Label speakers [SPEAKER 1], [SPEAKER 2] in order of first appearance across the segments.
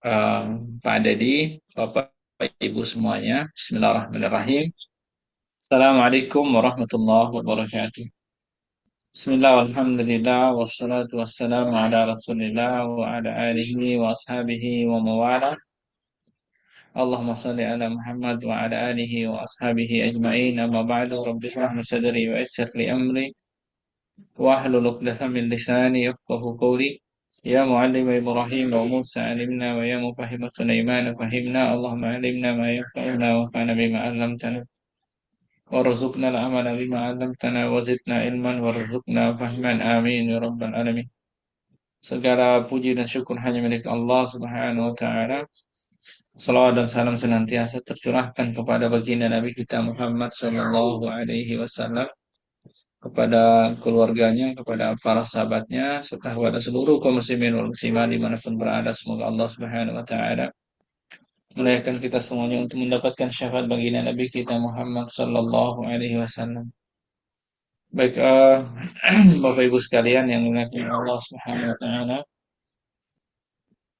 [SPEAKER 1] eh, Pak Dedi, Bapak, Ibu semuanya. Bismillahirrahmanirrahim. Assalamualaikum warahmatullahi wabarakatuh. Bismillah, alhamdulillah, wassalatu wassalamu ala rasulillah wa ala alihi wa ashabihi wa mawala. Allahumma salli ala Muhammad wa ala alihi wa ashabihi ajma'in. Amma ba'du, rabbi shrah li sadri wa yassir li amri wa hlul 'uqdatam min lisani yafqahu qawli. Ya muallim Ibrahim wa Musa alimna wa ya mufahhim Sulaiman fahimna. Allahumma alimna ma yanfa'una wa fa'na bima 'allamtana warzuqna al-amala bima 'allamtana wa zidna ilman warzuqna fahman. Amin ya rabbal alamin. Segala puji dan syukur hanya milik Allah Subhanahu wa taala. Salawat dan salam senantiasa tercurahkan kepada baginda Nabi kita Muhammad sallallahu alaihi wasallam, kepada keluarganya, kepada para sahabatnya, serta kepada seluruh kaum muslimin wal muslimat dimanapun berada. Semoga Allah Subhanahu wa taala memuliakan kita semuanya untuk mendapatkan syafaat baginda Nabi kita Muhammad sallallahu alaihi wasallam. Baik, Bapak Ibu sekalian yang dimuliakan Allah Subhanahu wa taala.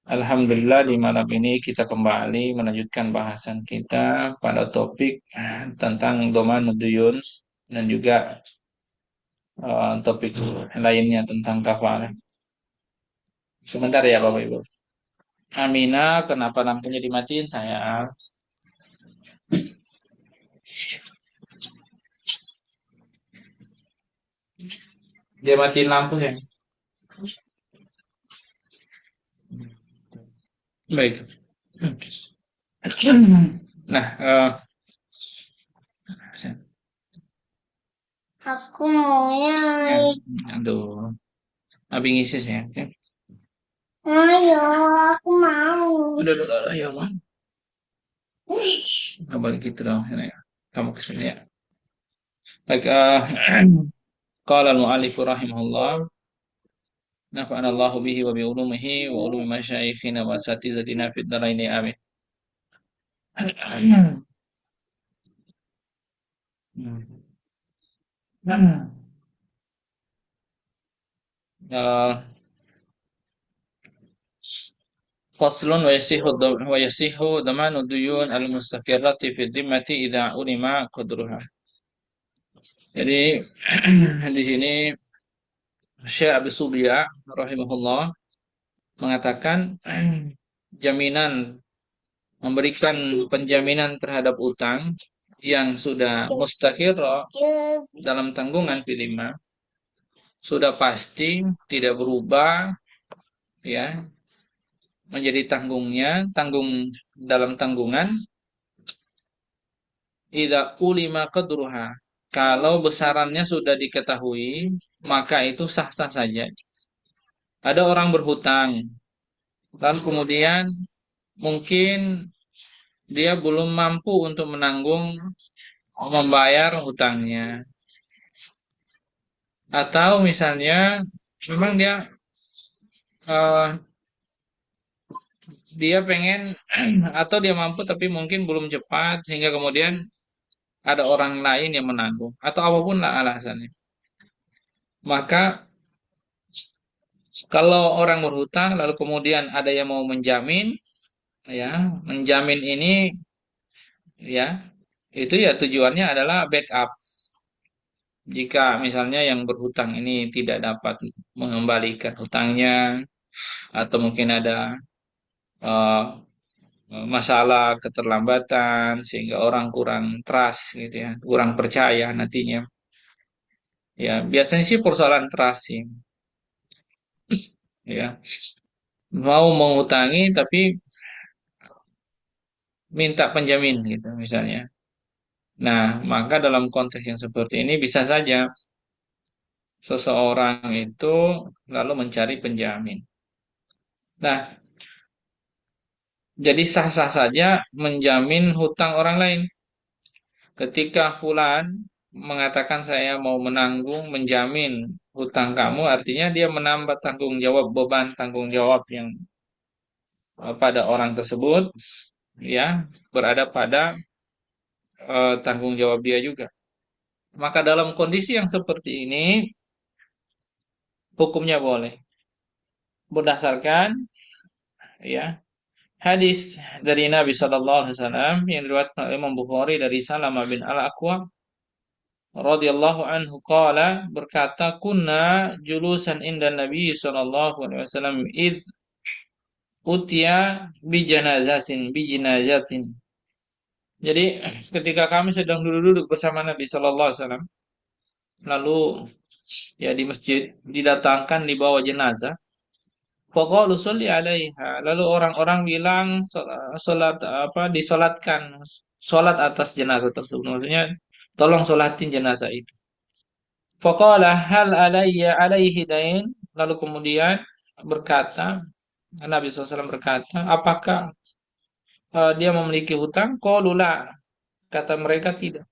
[SPEAKER 1] Alhamdulillah di malam ini kita kembali melanjutkan bahasan kita pada topik tentang domain duyun dan juga topik lainnya tentang kafalah. Sebentar ya Bapak Ibu. Amina, kenapa lampunya dimatiin saya? Dia matiin lampu ya. Baik. Nah,
[SPEAKER 2] Aku maunya
[SPEAKER 1] aduh, abi ngisi ya.
[SPEAKER 2] ayo, aku mau.
[SPEAKER 1] Udah, ya Allah. Nggak boleh gitu dong. Sini, ya. Kamu kesini ya. Baik, qala al-mu'allif rahimahullah. Nafa'ana Allahu bihi wa bi ulumihi wa ulumi masyayikhina wa asatizatina fid dharaini amin. Uh, Faslun wa yasihu dhamanu duyun al-mustaqirrati fi dhimmati idza ulima qadruha. Jadi di sini Syekh Abi Subya rahimahullah mengatakan jaminan, memberikan penjaminan terhadap utang yang sudah mustaqir dalam tanggungan P5, sudah pasti tidak berubah ya, menjadi tanggung dalam tanggungan idza ulima qadruha. Kalau besarannya sudah diketahui, maka itu sah-sah saja. Ada orang berhutang, lalu kemudian mungkin dia belum mampu untuk menanggung membayar hutangnya. Atau misalnya memang eh, dia pengen atau dia mampu tapi mungkin belum cepat sehingga kemudian ada orang lain yang menanggung atau apapun lah alasannya. Maka kalau orang berhutang lalu kemudian ada yang mau menjamin, ya, menjamin ini ya, itu ya tujuannya adalah backup. Jika misalnya yang berhutang ini tidak dapat mengembalikan hutangnya atau mungkin ada eh, masalah keterlambatan sehingga orang kurang trust gitu ya, kurang percaya nantinya. Ya, biasanya sih persoalan trust sih, ya. Mau mengutangi tapi minta penjamin gitu misalnya. Nah, maka dalam konteks yang seperti ini bisa saja seseorang itu lalu mencari penjamin. Nah, jadi sah-sah saja menjamin hutang orang lain. Ketika fulan mengatakan saya mau menanggung, menjamin hutang kamu, artinya dia menambah tanggung jawab, beban tanggung jawab yang pada orang tersebut, ya, berada pada tanggung jawab dia juga. Maka dalam kondisi yang seperti ini, hukumnya boleh berdasarkan, ya, hadis dari Nabi Shallallahu Alaihi Wasallam yang diriwayatkan oleh Imam Bukhari dari Salamah bin Al-Aqwa radhiyallahu anhu qala berkata kunna julusan inda Nabi sallallahu alaihi wasallam iz utiya bi janazatin. Jadi ketika kami sedang duduk-duduk bersama Nabi sallallahu alaihi wasallam lalu ya di masjid didatangkan dibawa jenazah. Faqalu sholli alaiha. Lalu orang-orang bilang salat apa disolatkan salat atas jenazah tersebut. Maksudnya tolong solatin jenazah itu. Faqala hal alayya alaihi dain. Lalu kemudian berkata, Nabi SAW berkata, apakah dia memiliki hutang? Qalu la. Kata mereka tidak.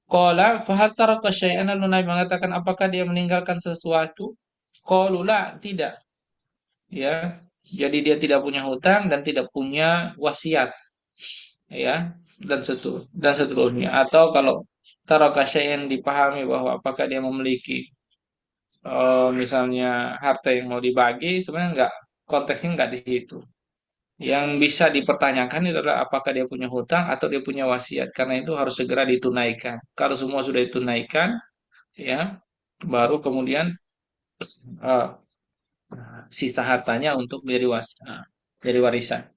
[SPEAKER 1] Qala fahal taraka syai'an. Lalu Nabi mengatakan, apakah dia meninggalkan sesuatu? Qalu la, tidak. Ya. Jadi dia tidak punya hutang dan tidak punya wasiat, ya, dan seterusnya. Atau kalau taraka syai'an dipahami bahwa apakah dia memiliki misalnya harta yang mau dibagi, sebenarnya enggak, konteksnya enggak di situ. Yang bisa dipertanyakan itu adalah apakah dia punya hutang atau dia punya wasiat, karena itu harus segera ditunaikan. Kalau semua sudah ditunaikan, ya, baru kemudian eh, sisa hartanya untuk jadi warisan.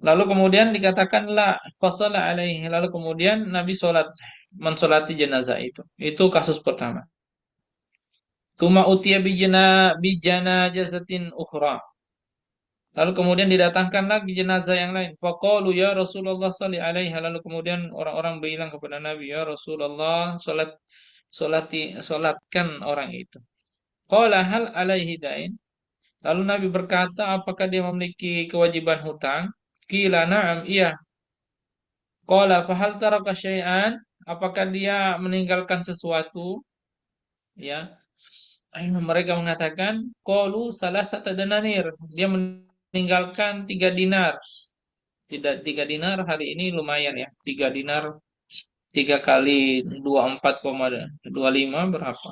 [SPEAKER 1] Lalu kemudian dikatakan la fasala alaihi. Lalu kemudian Nabi mensolati jenazah itu. Itu kasus pertama. Tuma utiya bijana jazatin ukhra. Lalu kemudian didatangkan lagi jenazah yang lain. Faqalu ya Rasulullah salli alaiha. Lalu kemudian orang-orang bilang kepada Nabi, ya Rasulullah, solatkan orang itu. Qala hal alaihi dain. Lalu Nabi berkata, apakah dia memiliki kewajiban hutang? Qila na'am, iya. Qala fahal taraka syai'an? Apakah dia meninggalkan sesuatu? Ya. Mereka mengatakan, qalu salasata dananir. Dia meninggalkan 3 dinar. Tidak, 3 dinar hari ini lumayan ya. 3 dinar 3 kali 24,25 berapa?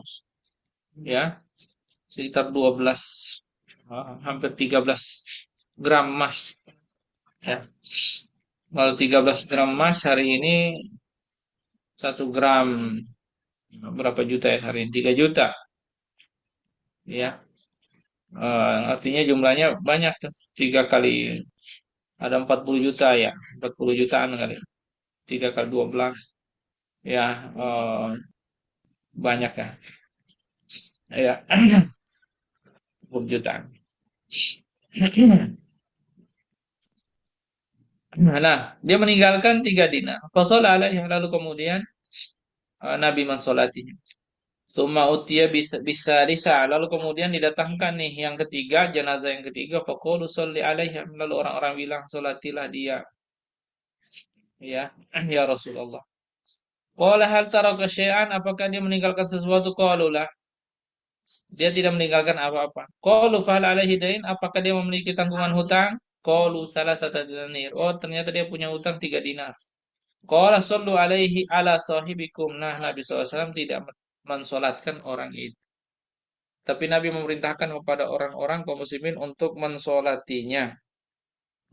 [SPEAKER 1] Ya, sekitar 12, hampir 13 gram emas. Ya, kalau 13 gram emas hari ini 1 gram berapa juta ya hari ini? 3 juta. Ya, artinya jumlahnya banyak tuh. 3 kali ada 40 juta ya, 40 jutaan kali. 3 kali 12 ya, banyak ya. Ya, 40 jutaan. Nah, dia meninggalkan 3 dinar. Fasol alaihi, lalu kemudian Nabi mensolatinya. Summa utiya bisa risa. Lalu kemudian didatangkan nih yang ketiga, jenazah yang ketiga. Faqulu sholli alaihi. Lalu orang-orang bilang, solatilah dia. Ya, ya Rasulullah. Qala hal taraka syai'an? Apakah dia meninggalkan sesuatu? Qalu la. Dia tidak meninggalkan apa-apa. Qalu fahal alaihi dain? Apakah dia memiliki tanggungan hutang? Qalu salasata dinir. Oh, ternyata dia punya hutang 3 dinar. Qala sallu alaihi ala sahibikum. Nah, Nabi SAW tidak mensolatkan orang itu. Tapi Nabi memerintahkan kepada orang-orang kaum muslimin untuk mensolatinya.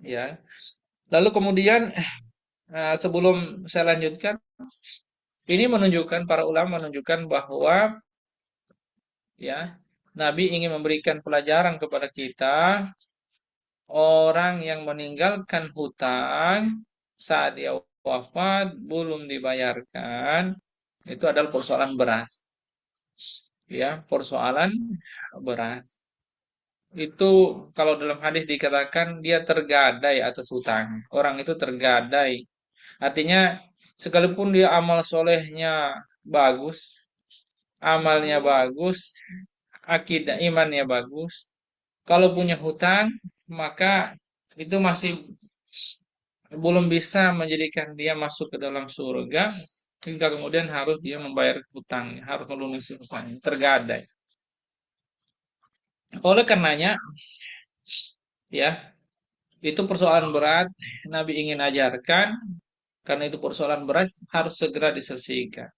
[SPEAKER 1] Ya. Lalu kemudian sebelum saya lanjutkan, ini menunjukkan para ulama menunjukkan bahwa ya Nabi ingin memberikan pelajaran kepada kita orang yang meninggalkan hutang saat dia wafat belum dibayarkan itu adalah persoalan berat. Ya, persoalan berat. Itu kalau dalam hadis dikatakan dia tergadai atas hutang. Orang itu tergadai. Artinya sekalipun dia amal solehnya bagus, amalnya bagus, akidah imannya bagus, kalau punya hutang maka itu masih belum bisa menjadikan dia masuk ke dalam surga hingga kemudian harus dia membayar hutangnya, harus melunasi hutangnya, tergadai. Oleh karenanya, ya, itu persoalan berat. Nabi ingin ajarkan, karena itu persoalan berat harus segera diselesaikan.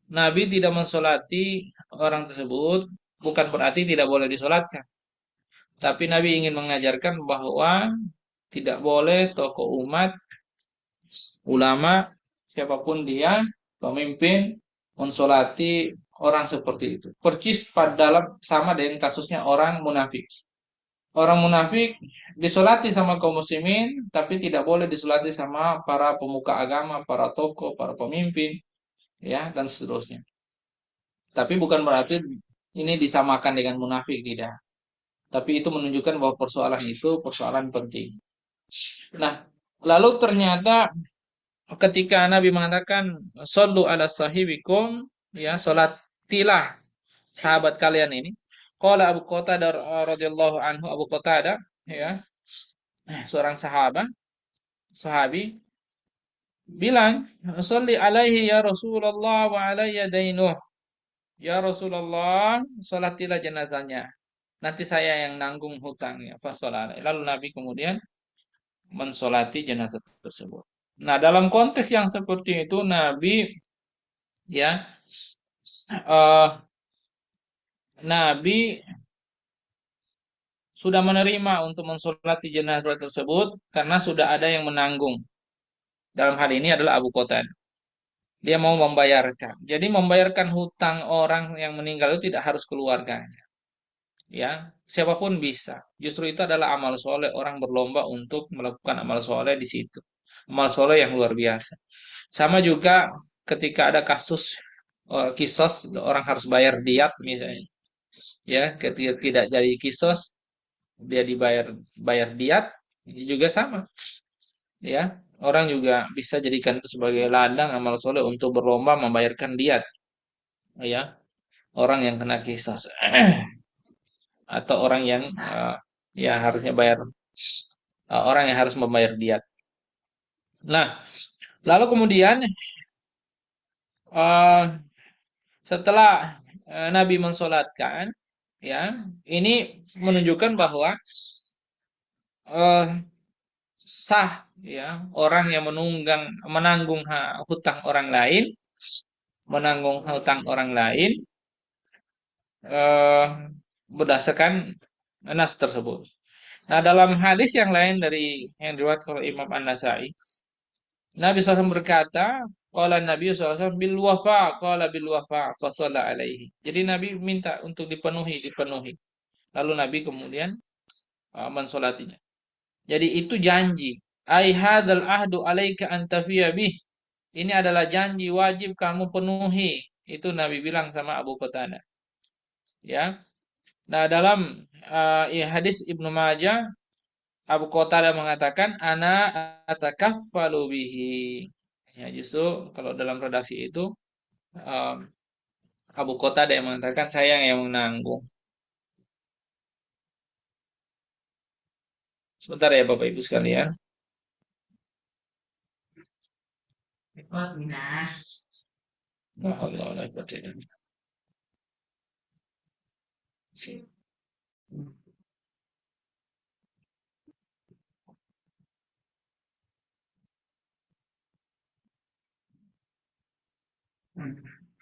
[SPEAKER 1] Nabi tidak mensolati orang tersebut, bukan berarti tidak boleh disolatkan. Tapi Nabi ingin mengajarkan bahwa tidak boleh tokoh umat, ulama, siapapun dia, pemimpin, mensolati orang seperti itu. Percis pada dalam sama dengan kasusnya orang munafik. Orang munafik disolati sama kaum muslimin, tapi tidak boleh disolati sama para pemuka agama, para tokoh, para pemimpin, ya, dan seterusnya. Tapi bukan berarti ini disamakan dengan munafik, tidak. Tapi itu menunjukkan bahwa persoalan itu persoalan penting. Nah, lalu ternyata ketika Nabi mengatakan sallu ala sahibikum, ya, salatilah sahabat kalian ini. Qala Abu Qatadah radhiyallahu anhu, Abu Qatadah, ya, seorang sahabi bilang, "Shalli alaihi ya Rasulullah wa alayya dainuh." Ya Rasulullah, salatilah jenazahnya. Nanti saya yang nanggung hutangnya. Fasolala. Lalu Nabi kemudian mensolati jenazah tersebut. Nah, dalam konteks yang seperti itu, Nabi, ya, eh, Nabi sudah menerima untuk mensolati jenazah tersebut karena sudah ada yang menanggung. Dalam hal ini adalah Abu Qatadah. Dia mau membayarkan. Jadi membayarkan hutang orang yang meninggal itu tidak harus keluarganya. Ya, siapapun bisa. Justru itu adalah amal soleh. Orang berlomba untuk melakukan amal soleh di situ. Amal soleh yang luar biasa. Sama juga ketika ada kasus kisos, orang harus bayar diat misalnya. Ya, ketika tidak jadi kisos, dia dibayar bayar diat, ini juga sama. Ya, orang juga bisa jadikan itu sebagai ladang amal soleh untuk berlomba membayarkan diat. Ya, orang yang kena kisos atau orang yang ya harusnya bayar orang yang harus membayar diat. Nah, lalu kemudian eh, setelah Nabi mensolatkan, ya, ini menunjukkan bahwa eh, sah, ya, orang yang menanggung hutang orang lain, menanggung hutang orang lain eh, berdasarkan nas tersebut. Nah, dalam hadis yang lain dari yang diriwayatkan oleh Imam An-Nasai, Nabi SAW berkata, qala Nabi SAW bil wafa, qala bil wafa, fasalla alaihi. Jadi Nabi minta untuk dipenuhi. Lalu Nabi kemudian mensolatinya. Jadi itu janji. Ai hadzal ahdu alaika antafiya bih. Ini adalah janji wajib kamu penuhi. Itu Nabi bilang sama Abu Qatadah. Ya. Nah, dalam hadis Ibnu Majah, Abu Qatadah mengatakan ana atakaffalu bihi. Ya, justru kalau dalam redaksi itu um, Abu Qatadah yang mengatakan saya yang menanggung. Sebentar ya Bapak Ibu sekalian. Ya, Allah, la quwwata illa billah.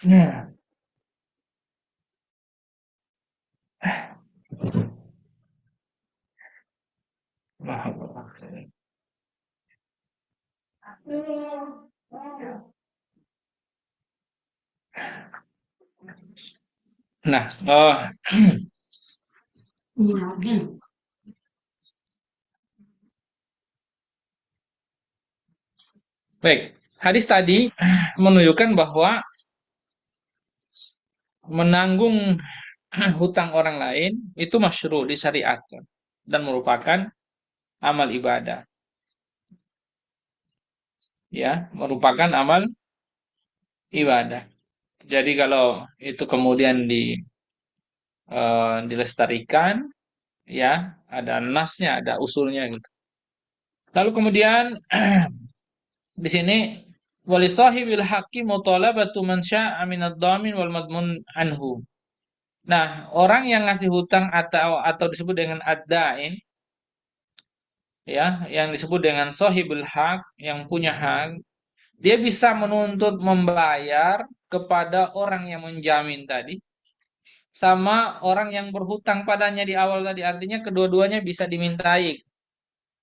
[SPEAKER 1] Ya. Nah, baik. Hadis tadi menunjukkan bahwa menanggung hutang orang lain itu masyru disyariatkan dan merupakan amal ibadah, ya, merupakan amal ibadah. Jadi kalau itu kemudian dilestarikan, ya, ada nasnya, ada usulnya gitu. Lalu kemudian di sini wali sahibil haqqi mutalabatu man syaa minad dhamin wal madmun anhu. Nah, orang yang ngasih hutang atau disebut dengan ad-dain, ya, yang disebut dengan sahibul haq, yang punya hak, dia bisa menuntut membayar kepada orang yang menjamin tadi, sama orang yang berhutang padanya di awal tadi. Artinya kedua-duanya bisa dimintai.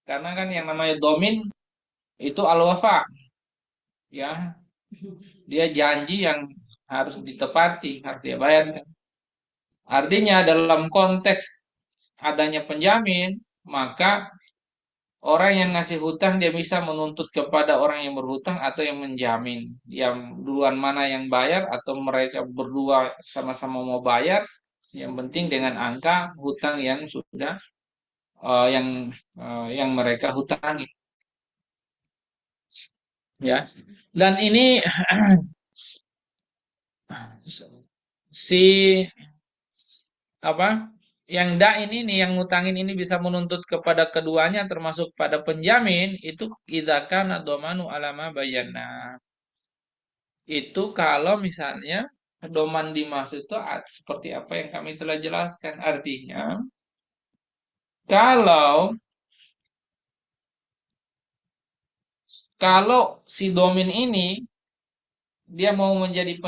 [SPEAKER 1] Karena kan yang namanya domin itu al-wafa, ya. Dia janji yang harus ditepati, harus dia bayar. Artinya dalam konteks adanya penjamin, maka orang yang ngasih hutang dia bisa menuntut kepada orang yang berhutang atau yang menjamin. Yang duluan mana yang bayar atau mereka berdua sama-sama mau bayar. Yang penting dengan angka hutang yang sudah eh, yang yang mereka hutangi, ya. Dan ini si apa yang ini nih yang ngutangin ini bisa menuntut kepada keduanya termasuk pada penjamin itu idakan domanu alama bayana. Itu kalau misalnya pedoman dimaksud itu seperti apa yang kami telah jelaskan. Artinya, kalau kalau si domin ini dia mau menjadi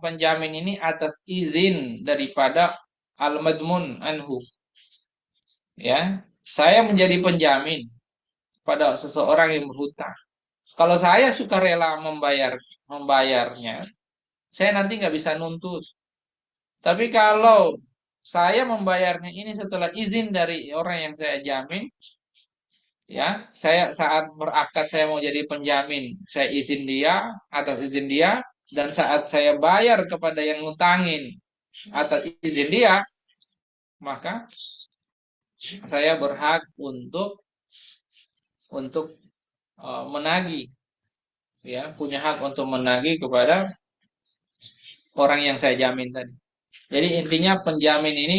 [SPEAKER 1] penjamin ini atas izin daripada al-madmun anhu, ya. Saya menjadi penjamin pada seseorang yang berhutang. Kalau saya suka rela membayarnya, saya nanti nggak bisa nuntut. Tapi kalau saya membayarnya ini setelah izin dari orang yang saya jamin, ya, saya saat berakad saya mau jadi penjamin, saya izin dia atas izin dia, dan saat saya bayar kepada yang ngutangin atas izin dia, maka saya berhak untuk menagih, ya, punya hak untuk menagih kepada orang yang saya jamin tadi. Jadi intinya penjamin ini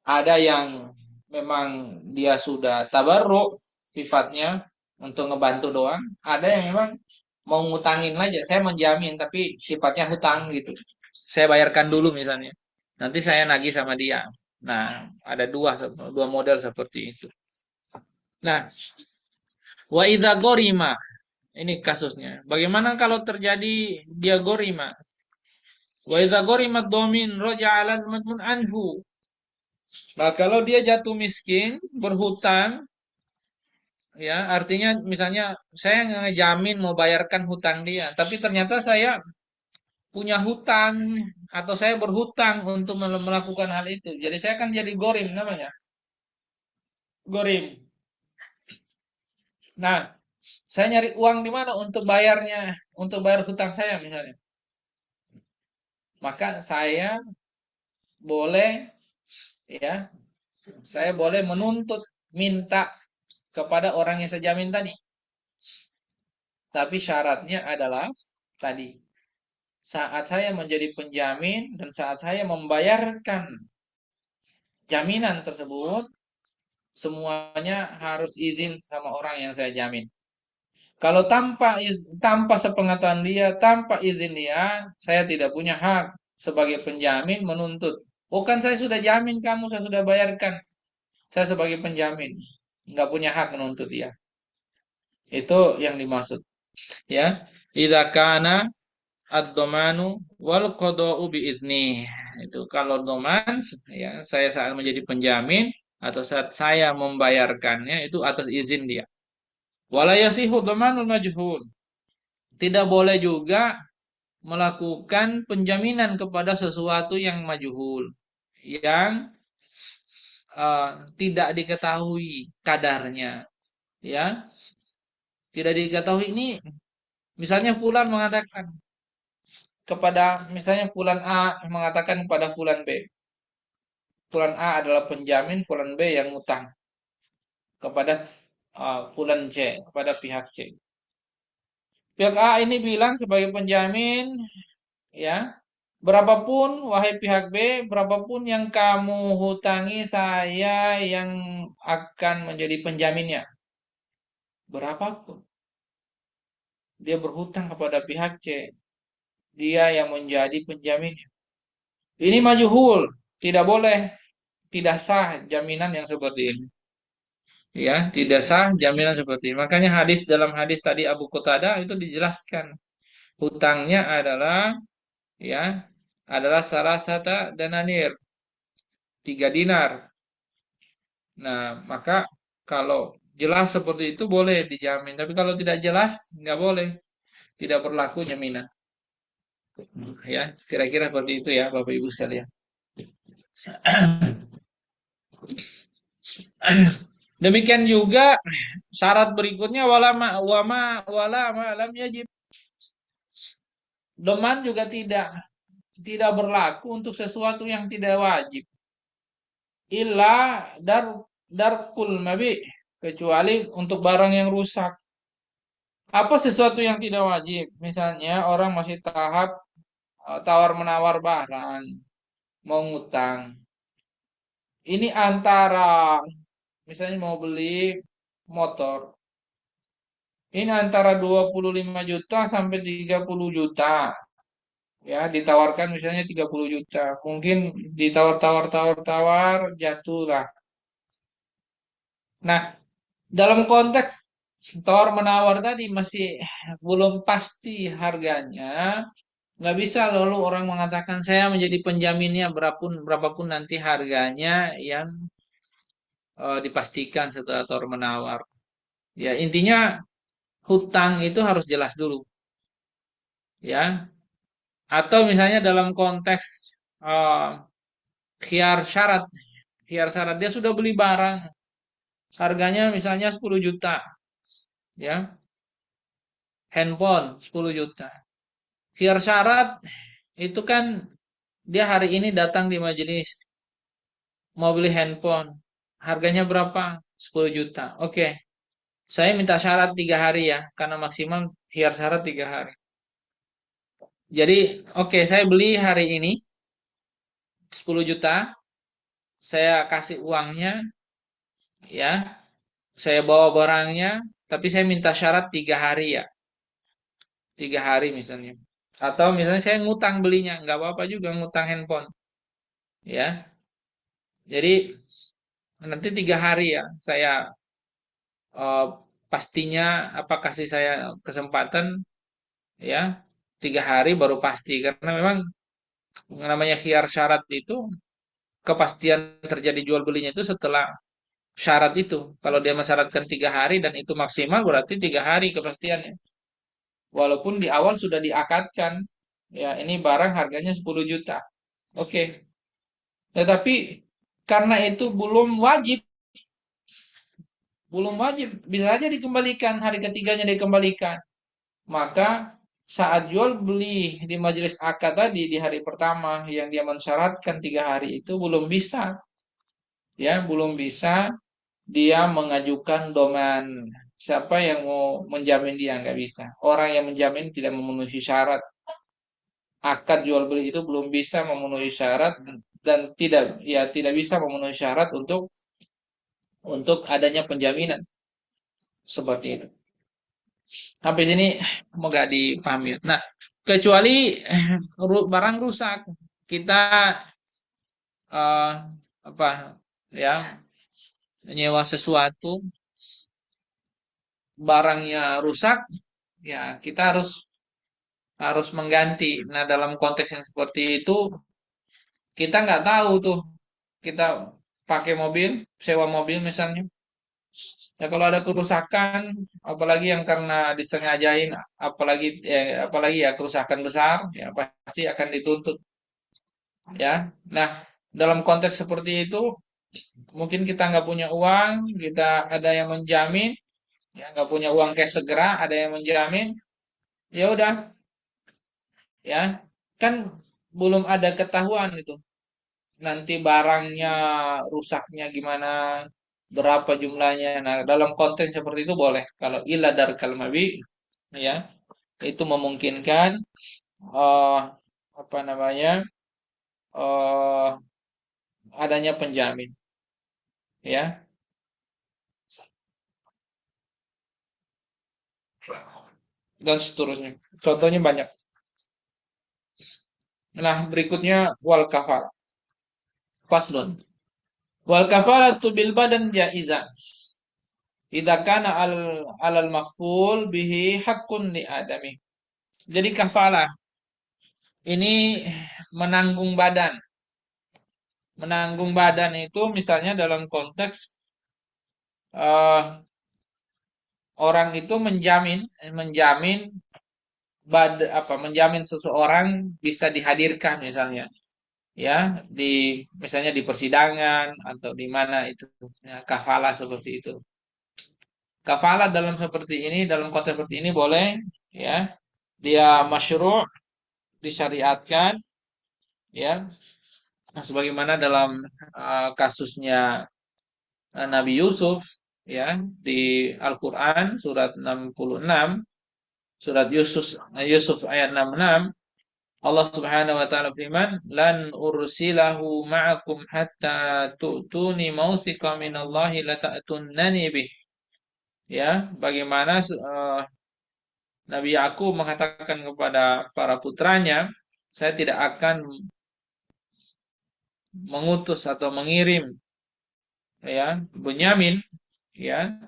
[SPEAKER 1] ada yang memang dia sudah tabarruk sifatnya untuk ngebantu doang. Ada yang memang mau ngutangin aja. Saya menjamin tapi sifatnya hutang gitu. Saya bayarkan dulu misalnya. Nanti saya nagih sama dia. Nah, ada dua model seperti itu. Nah, wa idza gorima. Ini kasusnya. Bagaimana kalau terjadi dia gorima? Wa idza gorima domin roja madmun anhu. Nah, kalau dia jatuh miskin, berhutang, ya, artinya misalnya saya ngejamin mau bayarkan hutang dia, tapi ternyata saya punya hutang atau saya berhutang untuk melakukan hal itu. Jadi saya kan jadi gorim namanya, gorim. Nah, saya nyari uang di mana untuk bayarnya, untuk bayar hutang saya misalnya. Maka boleh, ya, saya boleh menuntut, minta kepada orang yang saya jamin tadi. Tapi syaratnya adalah tadi saat saya menjadi penjamin dan saat saya membayarkan jaminan tersebut, semuanya harus izin sama orang yang saya jamin. Kalau tanpa sepengetahuan dia, tanpa izin dia, saya tidak punya hak sebagai penjamin menuntut. Bukan saya sudah jamin kamu, saya sudah bayarkan. Saya sebagai penjamin, nggak punya hak menuntut dia. Itu yang dimaksud. Ya, idza kana ad-domanu wal qada'u biidni. Itu kalau doman, ya, saya saat menjadi penjamin atau saat saya membayarkannya itu atas izin dia. Wala yasihu domanul majhul. Tidak boleh juga melakukan penjaminan kepada sesuatu yang majhul, yang tidak diketahui kadarnya, ya. Tidak diketahui ini, misalnya fulan mengatakan misalnya fulan A mengatakan kepada fulan B, fulan A adalah penjamin fulan B yang utang kepada fulan C, kepada pihak C. Pihak A ini bilang sebagai penjamin, ya, berapapun wahai pihak B, berapapun yang kamu hutangi saya yang akan menjadi penjaminnya. Berapapun. Dia berhutang kepada pihak C, dia yang menjadi penjaminnya. Ini majhul, tidak boleh, tidak sah jaminan yang seperti ini. Ya, tidak sah jaminan seperti ini. Makanya dalam hadis tadi Abu Qatadah itu dijelaskan hutangnya adalah, ya, adalah salah satu dananir, 3 dinar. Nah, maka kalau jelas seperti itu boleh dijamin. Tapi kalau tidak jelas, nggak boleh. Tidak berlaku jaminan. Ya, kira-kira seperti itu ya, Bapak Ibu sekalian. Demikian juga syarat berikutnya wala ma lam yajib. Doman juga tidak berlaku untuk sesuatu yang tidak wajib. Illa darkul mabi, kecuali untuk barang yang rusak. Apa sesuatu yang tidak wajib? Misalnya orang masih tahap tawar menawar barang, mau ngutang. Ini antara misalnya mau beli motor. Ini antara 25 juta sampai 30 juta. Ya, ditawarkan misalnya 30 juta. Mungkin ditawar-tawar-tawar-tawar jatuhlah. Nah, dalam konteks tawar menawar tadi masih belum pasti harganya. Nggak bisa lalu orang mengatakan saya menjadi penjaminnya berapapun nanti harganya yang dipastikan setelah tawar menawar. Ya, intinya hutang itu harus jelas dulu, ya. Atau misalnya dalam konteks eh, khiar syarat, khiar syarat dia sudah beli barang, harganya misalnya 10 juta, ya, handphone 10 juta. Khiar syarat itu kan dia hari ini datang di majelis mau beli handphone, harganya berapa? 10 juta. Oke, saya minta syarat 3 hari ya, karena maksimal khiar syarat 3 hari. Jadi, oke, saya beli hari ini 10 juta, saya kasih uangnya, ya, saya bawa barangnya, tapi saya minta syarat 3 hari ya, 3 hari misalnya. Atau misalnya saya ngutang belinya, nggak apa-apa juga ngutang handphone, ya. Jadi nanti 3 hari ya, saya eh, pastinya apa kasih saya kesempatan, ya, 3 hari baru pasti karena memang namanya khiar syarat itu kepastian terjadi jual belinya itu setelah syarat itu. Kalau dia mensyaratkan 3 hari dan itu maksimal berarti 3 hari kepastiannya. Walaupun di awal sudah diakadkan, ya ini barang harganya 10 juta. Oke. Tetapi karena itu belum wajib, bisa saja dikembalikan, hari ketiganya dikembalikan. Maka saat jual beli di majelis akad tadi di hari pertama yang dia mensyaratkan 3 hari itu belum bisa dia mengajukan doman. Siapa yang mau menjamin dia? Nggak bisa. Orang yang menjamin tidak memenuhi syarat. Akad jual beli itu belum bisa memenuhi syarat dan tidak bisa memenuhi syarat untuk adanya penjaminan seperti itu. Sampai sini semoga dipahami. Nah, kecuali barang rusak, kita eh, apa ya nyewa sesuatu, barangnya rusak, ya kita harus harus mengganti. Nah, dalam konteks yang seperti itu, kita nggak tahu tuh, kita pakai mobil, sewa mobil misalnya. Ya kalau ada kerusakan, apalagi yang karena disengajain, apalagi ya kerusakan besar, ya pasti akan dituntut. Ya, nah dalam konteks seperti itu, mungkin kita nggak punya uang, kita ada yang menjamin, ya nggak punya uang cash segera, ada yang menjamin, ya udah, ya kan belum ada ketahuan itu nanti barangnya rusaknya gimana, berapa jumlahnya. Nah, dalam konteks seperti itu boleh. Kalau ila dar kalmawi, ya, itu memungkinkan eh apa namanya eh adanya penjamin, ya, dan seterusnya. Contohnya banyak. Nah, berikutnya wal kafal. Faslun. Wal kafalatu bil badan jaizah. Idza kana alal makful bihi haqqun li adami. Jadi kafalah ini menanggung badan. Menanggung badan itu misalnya dalam konteks eh, orang itu menjamin menjamin seseorang bisa dihadirkan misalnya, ya, misalnya di persidangan atau di mana itu, ya, kafalah seperti itu. Kafalah dalam konteks seperti ini boleh, ya, dia masyru', disyariatkan, ya. Nah, sebagaimana dalam kasusnya Nabi Yusuf, ya, di Al-Qur'an surat 66, surat Yusuf ayat 66, Allah Subhanahu wa taala firman, "Lan ursilahu ma'akum hatta tu'tuni mautsiqa minallahi lata'tunnani bih." Ya, bagaimana Nabi Yakub mengatakan kepada para putranya, saya tidak akan mengutus atau mengirim, ya, Bunyamin, ya,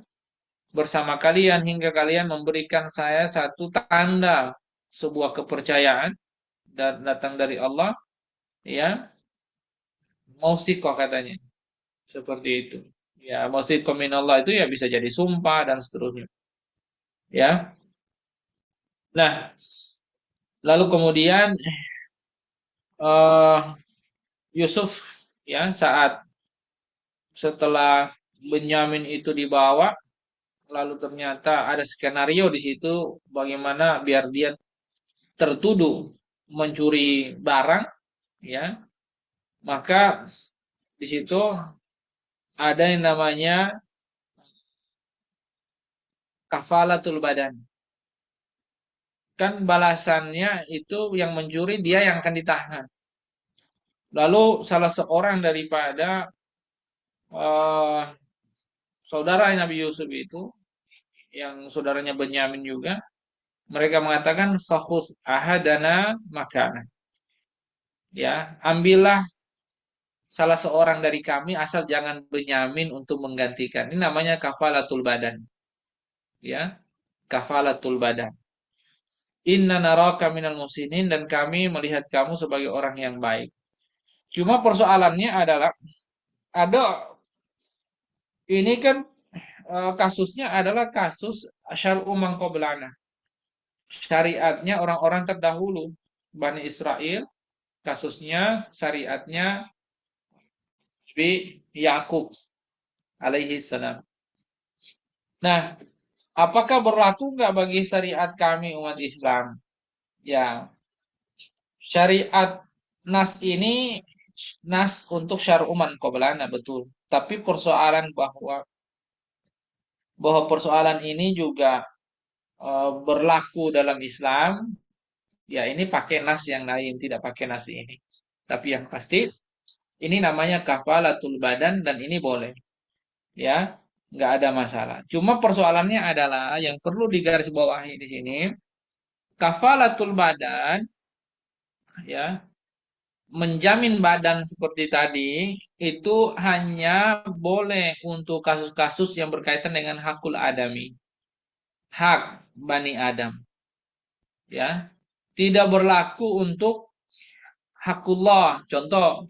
[SPEAKER 1] bersama kalian hingga kalian memberikan saya satu tanda, sebuah kepercayaan dan datang dari Allah, ya, mausiqah katanya, seperti itu. Ya, mausiqah minallah itu ya bisa jadi sumpah dan seterusnya, ya. Nah, lalu kemudian eh Yusuf, ya, setelah Benyamin itu dibawa, lalu ternyata ada skenario di situ bagaimana biar dia tertuduh mencuri barang, ya, maka di situ ada yang namanya kafalatul badan. Kan balasannya itu yang mencuri dia yang akan ditahan. Lalu salah seorang daripada eh, saudara Nabi Yusuf itu, yang saudaranya Benyamin juga, mereka mengatakan fakhus ahadana makana. Ya, ambillah salah seorang dari kami asal jangan Benyamin untuk menggantikan. Ini namanya kafalatul badan. Ya, kafalatul badan. Inna naraka minal musinin, dan kami melihat kamu sebagai orang yang baik. Cuma persoalannya adalah ada ini kan kasusnya adalah kasus syar'u man qablana. Syariatnya orang-orang terdahulu, Bani Israel, kasusnya syariatnya Nabi Yakub alaihi salam. Nah, apakah berlaku nggak bagi syariat kami umat Islam? Ya, syariat nas ini nas untuk syar'uman qablana, betul. Tapi persoalan bahwa persoalan ini juga berlaku dalam Islam, ya ini pakai nas yang lain, tidak pakai nas ini. Tapi yang pasti ini namanya kafalatul badan dan ini boleh, ya, nggak ada masalah. Cuma persoalannya adalah yang perlu digarisbawahi di sini, kafalatul badan, ya, menjamin badan seperti tadi itu hanya boleh untuk kasus-kasus yang berkaitan dengan hakul adami, hak Bani Adam, ya. Tidak berlaku untuk hakullah. Contoh,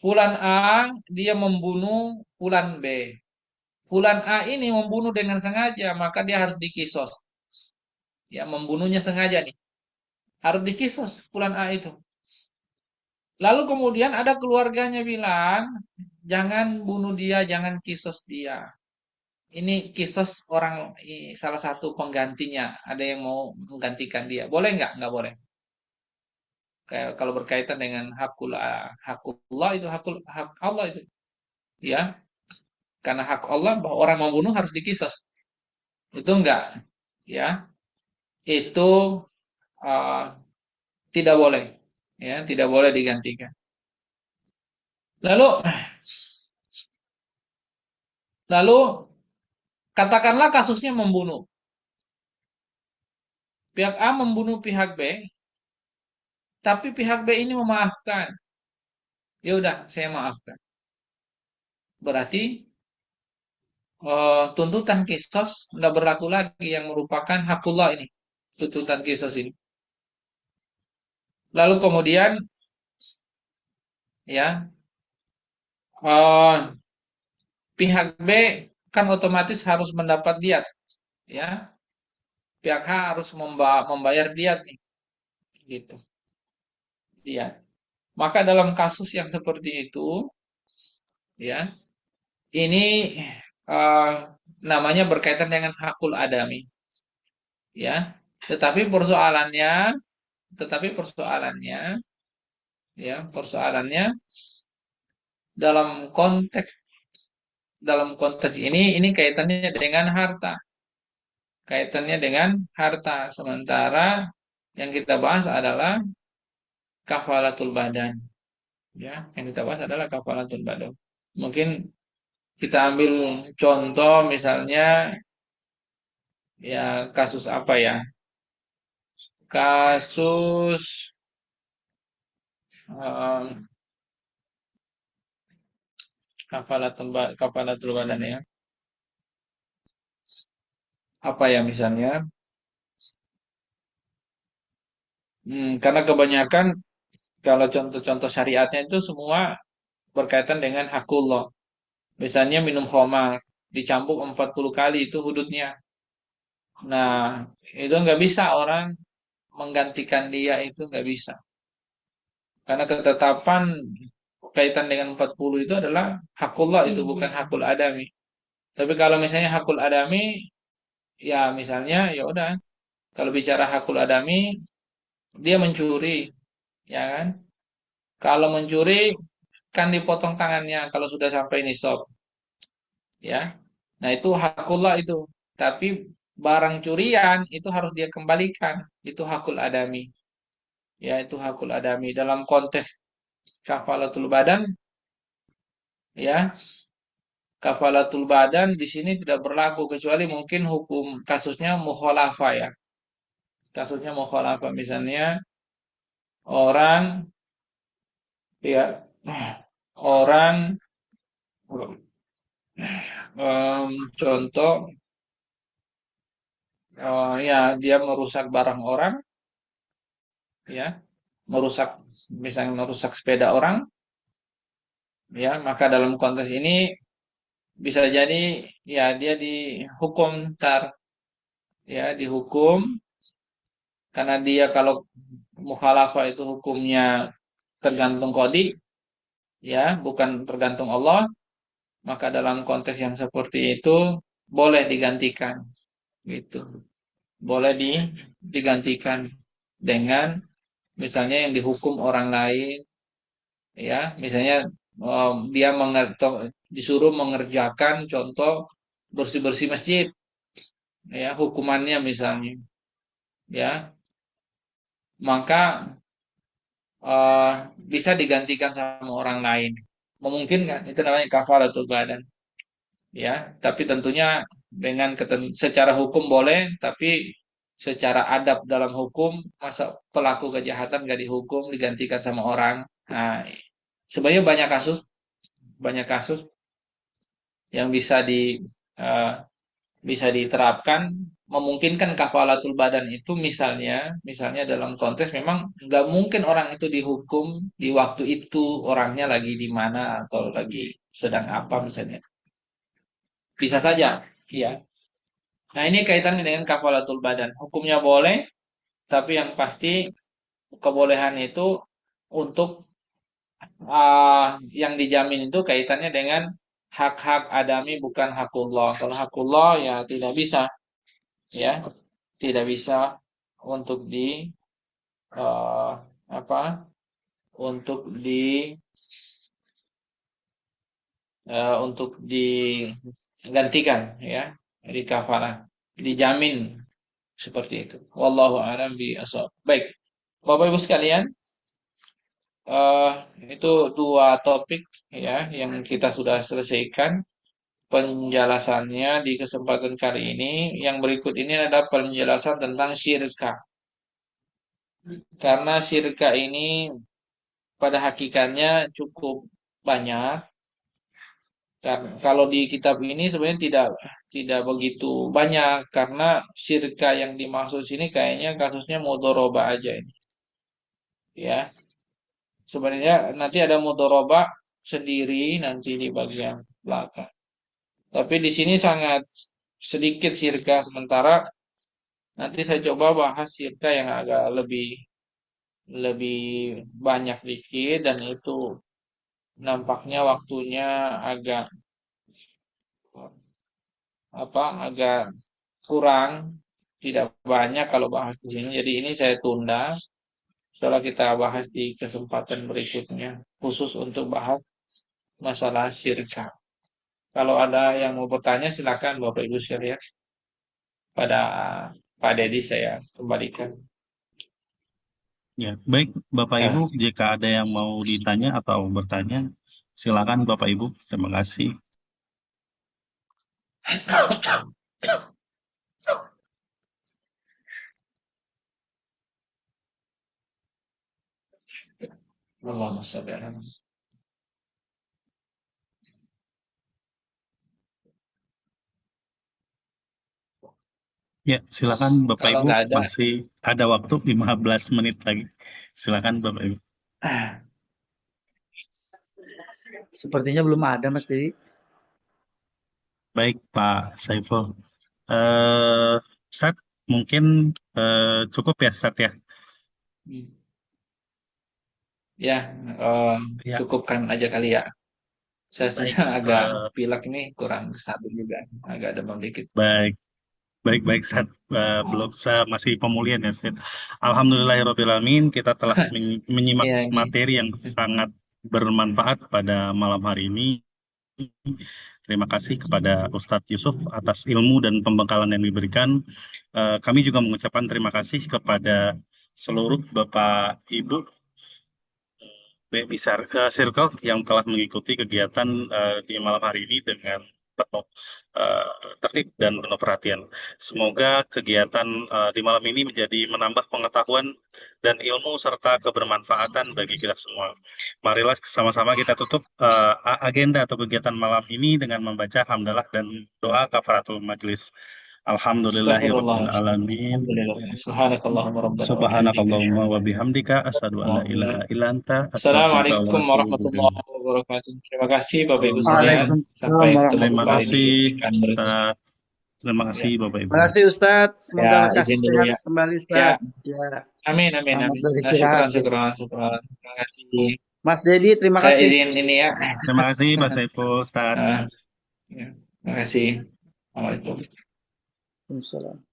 [SPEAKER 1] Fulan A dia membunuh Fulan B. Fulan A ini membunuh dengan sengaja, maka dia harus dikisos. Ya, membunuhnya sengaja nih. Harus dikisos Fulan A itu. Lalu kemudian ada keluarganya bilang, jangan bunuh dia, jangan kisos dia. Ini kisos orang, salah satu penggantinya. Ada yang mau menggantikan dia. Boleh nggak? Nggak boleh. Kayak kalau berkaitan dengan hakullah itu hak Allah itu. Ya, karena hak Allah bahwa orang membunuh harus dikisos. Itu enggak. Ya, itu uh, tidak boleh. Ya, tidak boleh digantikan. Lalu, lalu katakanlah kasusnya membunuh. Pihak A membunuh pihak B, tapi pihak B ini memaafkan. Ya udah, saya maafkan. Berarti tuntutan kisos nggak berlaku lagi yang merupakan hakullah ini. Tuntutan kisos ini. Lalu kemudian ya eh, pihak B kan otomatis harus mendapat diat ya. Pihak H harus membayar diat nih gitu. Diat. Maka dalam kasus yang seperti itu ya, ini eh, namanya berkaitan dengan hakul adami ya. Tetapi persoalannya, tetapi persoalannya persoalannya dalam konteks ini kaitannya dengan harta. Kaitannya dengan harta. Sementara yang kita bahas adalah kafalatul badan. Ya, yang kita bahas adalah kafalatul badan. Mungkin kita ambil contoh misalnya ya kasus apa ya? Kasus em, kafalatul badan ya. Apa ya misalnya? Karena kebanyakan kalau contoh-contoh syariatnya itu semua berkaitan dengan hakullah. Misalnya minum khamar, dicambuk 40 kali itu hududnya. Nah, itu nggak bisa orang menggantikan dia itu nggak bisa. Karena ketetapan kaitan dengan 40 itu adalah hakullah itu bukan hakul adami. Tapi kalau misalnya hakul adami, ya misalnya ya udah. Kalau bicara hakul adami, dia mencuri, ya kan? Kalau mencuri kan dipotong tangannya kalau sudah sampai nisab, ya. Nah, itu hakullah itu. Tapi barang curian itu harus dia kembalikan. Itu hakul adami. Ya, itu hakul adami. Dalam konteks kafalatul badan, ya, kafalatul badan di sini tidak berlaku kecuali mungkin hukum kasusnya mukhalafah ya. Kasusnya mukhalafah misalnya orang ya orang contoh ya dia merusak barang orang ya, merusak misalnya merusak sepeda orang ya, maka dalam konteks ini bisa jadi ya dia dihukum tar ya dihukum karena dia kalau mukhalafah itu hukumnya tergantung kodi ya bukan tergantung Allah, maka dalam konteks yang seperti itu boleh digantikan gitu, boleh digantikan dengan misalnya yang dihukum orang lain ya, misalnya dia disuruh mengerjakan contoh bersih-bersih masjid ya, hukumannya misalnya ya, maka eh, bisa digantikan sama orang lain. Memungkinkan, itu namanya kafaratul badan. Ya, tapi tentunya dengan secara hukum boleh, tapi secara adab dalam hukum, masa pelaku kejahatan gak dihukum, digantikan sama orang. Nah, sebenarnya banyak kasus yang eh, bisa diterapkan memungkinkan kafalatul badan itu misalnya dalam konteks memang nggak mungkin orang itu dihukum di waktu itu orangnya lagi di mana atau lagi sedang apa misalnya bisa saja ya. Nah, ini kaitannya dengan kafalatul badan, hukumnya boleh tapi yang pasti kebolehan itu untuk yang dijamin itu kaitannya dengan hak-hak adami bukan hakullah. Kalau hakullah ya tidak bisa ya, tidak bisa untuk eh, apa untuk digantikan ya, di kafalah dijamin seperti itu. Wallahu a'lam bishawab. Baik, Bapak Ibu sekalian, eh itu dua topik ya yang kita sudah selesaikan penjelasannya di kesempatan kali ini. Yang berikut ini adalah penjelasan tentang syirka. Karena syirka ini pada hakikatnya cukup banyak. Kalau di kitab ini sebenarnya tidak begitu banyak karena syirka yang dimaksud sini kayaknya kasusnya mudoroba aja ini. ya. Sebenarnya nanti ada mudharabah sendiri nanti di bagian belakang. Tapi di sini sangat sedikit sirka, sementara nanti saya coba bahas sirka yang agak lebih lebih banyak dikit, dan itu nampaknya waktunya agak agak kurang, tidak banyak kalau bahas di sini. Jadi ini saya tunda. Setelah kita bahas di kesempatan berikutnya, khusus untuk bahas masalah sirka. Kalau ada yang mau bertanya, silakan Bapak Ibu sekalian. Pada Pak Dedi saya kembalikan.
[SPEAKER 3] Ya, baik Bapak Ibu,
[SPEAKER 1] Ya.
[SPEAKER 3] jika ada yang mau ditanya atau bertanya, silakan Bapak Ibu. Terima kasih.
[SPEAKER 1] Allahumma shalli ala
[SPEAKER 3] Ya, silakan Bapak
[SPEAKER 1] Kalau
[SPEAKER 3] Ibu,
[SPEAKER 1] nggak ada,
[SPEAKER 3] masih ada waktu 15 menit lagi. Silakan Bapak Ibu.
[SPEAKER 4] Sepertinya belum ada, Mas Dedi.
[SPEAKER 3] Baik Pak Saiful. Ustaz, mungkin cukup ya Ustaz ya.
[SPEAKER 1] ya
[SPEAKER 3] Ya,
[SPEAKER 1] cukupkan aja kali ya. Saya
[SPEAKER 4] Baik.
[SPEAKER 1] sebenarnya agak
[SPEAKER 3] eh,
[SPEAKER 1] pilek ini, kurang stabil juga, agak demam dikit.
[SPEAKER 3] baik. Baik-baik saat belum masih pemulihan ya Ustaz. Alhamdulillahirrahmanirrahim, kita telah menyimak
[SPEAKER 1] Iya ini.
[SPEAKER 3] materi yang sangat bermanfaat pada malam hari ini. Terima kasih kepada Ustadz Yusuf atas ilmu dan pembekalan yang diberikan. Kami juga mengucapkan terima kasih kepada seluruh Bapak Ibu BMI Circle yang telah mengikuti kegiatan di malam hari ini dengan penuh uh, tertib dan penuh perhatian. Semoga kegiatan di malam ini menjadi menambah pengetahuan dan ilmu serta kebermanfaatan bagi kita semua. Marilah sama-sama kita tutup agenda atau kegiatan malam ini dengan membaca hamdalah dan doa kafaratul majlis.
[SPEAKER 1] Astagfirullah.
[SPEAKER 3] Alhamdulillahirabbil alamin.
[SPEAKER 1] Alhamdulillah. Subhanakallahumma rabbana wa bihamdika
[SPEAKER 3] Subhanakallahumma
[SPEAKER 1] asyhadu
[SPEAKER 3] wa bihamdika asyhadu an la ilaha illa anta astaghfiruka wa
[SPEAKER 1] Assalamualaikum
[SPEAKER 3] atubu ilaik.
[SPEAKER 1] warahmatullahi wabarakatuh. Terima kasih Bapak Ibu sekalian.
[SPEAKER 4] Waalaikumsalam
[SPEAKER 1] Sampai ketemu
[SPEAKER 3] Terima
[SPEAKER 4] warahmatullahi
[SPEAKER 1] kembali di
[SPEAKER 3] kasih
[SPEAKER 1] pekan berikutnya.
[SPEAKER 3] Ustaz. Terima
[SPEAKER 1] Ya.
[SPEAKER 3] kasih Bapak Ibu.
[SPEAKER 4] Terima kasih Ustadz. Semoga
[SPEAKER 1] Ya,
[SPEAKER 4] lekas
[SPEAKER 1] izin dulu
[SPEAKER 4] sehat
[SPEAKER 1] ya.
[SPEAKER 4] kembali
[SPEAKER 1] Ya,
[SPEAKER 4] Ustadz. Ya,
[SPEAKER 1] amin amin
[SPEAKER 4] selamat
[SPEAKER 1] amin. Nah,
[SPEAKER 4] beristirahat.
[SPEAKER 1] syukran syukran syukran. Terima kasih.
[SPEAKER 4] Mas Dedi, terima
[SPEAKER 1] Saya
[SPEAKER 4] kasih.
[SPEAKER 1] izin ini ya.
[SPEAKER 3] Terima kasih Pak Saiful Ustaz.
[SPEAKER 1] Nah, ya. Terima kasih. Assalamualaikum.
[SPEAKER 4] Waalaikumsalam.